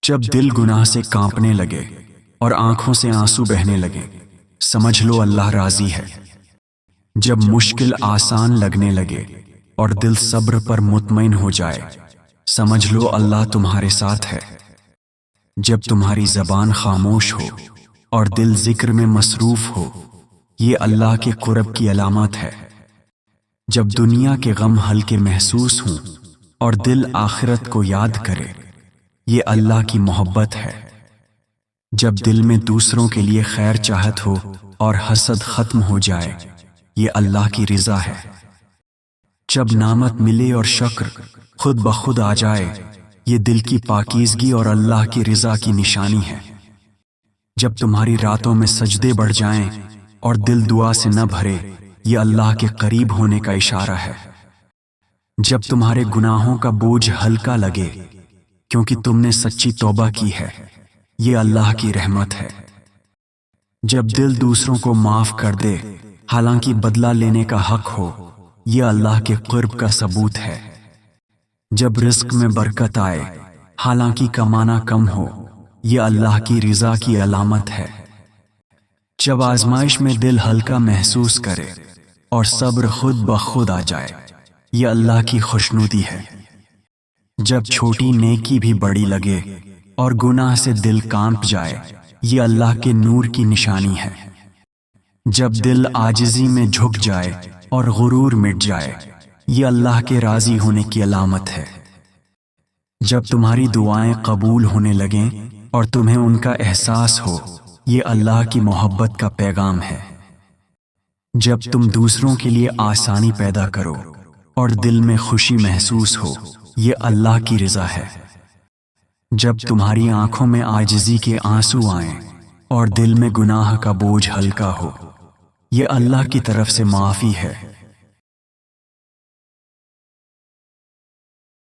جب دل گناہ سے کانپنے لگے اور آنکھوں سے آنسو بہنے لگے، سمجھ لو اللہ راضی ہے۔ جب مشکل آسان لگنے لگے اور دل صبر پر مطمئن ہو جائے، سمجھ لو اللہ تمہارے ساتھ ہے۔ جب تمہاری زبان خاموش ہو اور دل ذکر میں مصروف ہو، یہ اللہ کے قرب کی علامت ہے۔ جب دنیا کے غم ہلکے محسوس ہوں اور دل آخرت کو یاد کرے، یہ اللہ کی محبت ہے۔ جب دل میں دوسروں کے لیے خیر چاہت ہو اور حسد ختم ہو جائے، یہ اللہ کی رضا ہے۔ جب نعمت ملے اور شکر خود بخود آ جائے، یہ دل کی پاکیزگی اور اللہ کی رضا کی نشانی ہے۔ جب تمہاری راتوں میں سجدے بڑھ جائیں اور دل دعا سے نہ بھرے، یہ اللہ کے قریب ہونے کا اشارہ ہے۔ جب تمہارے گناہوں کا بوجھ ہلکا لگے کیونکہ تم نے سچی توبہ کی ہے، یہ اللہ کی رحمت ہے۔ جب دل دوسروں کو معاف کر دے حالانکہ بدلہ لینے کا حق ہو، یہ اللہ کے قرب کا ثبوت ہے۔ جب رزق میں برکت آئے حالانکہ کمانا کم ہو، یہ اللہ کی رضا کی علامت ہے۔ جب آزمائش میں دل ہلکا محسوس کرے اور صبر خود بخود آ جائے، یہ اللہ کی خوشنودی ہے۔ جب چھوٹی نیکی بھی بڑی لگے اور گناہ سے دل کانپ جائے، یہ اللہ کے نور کی نشانی ہے۔ جب دل عاجزی میں جھک جائے اور غرور مٹ جائے، یہ اللہ کے راضی ہونے کی علامت ہے۔ جب تمہاری دعائیں قبول ہونے لگیں اور تمہیں ان کا احساس ہو، یہ اللہ کی محبت کا پیغام ہے۔ جب تم دوسروں کے لیے آسانی پیدا کرو اور دل میں خوشی محسوس ہو، یہ اللہ کی رضا ہے۔ جب تمہاری آنکھوں میں عاجزی کے آنسو آئیں اور دل میں گناہ کا بوجھ ہلکا ہو، یہ اللہ کی طرف سے معافی ہے۔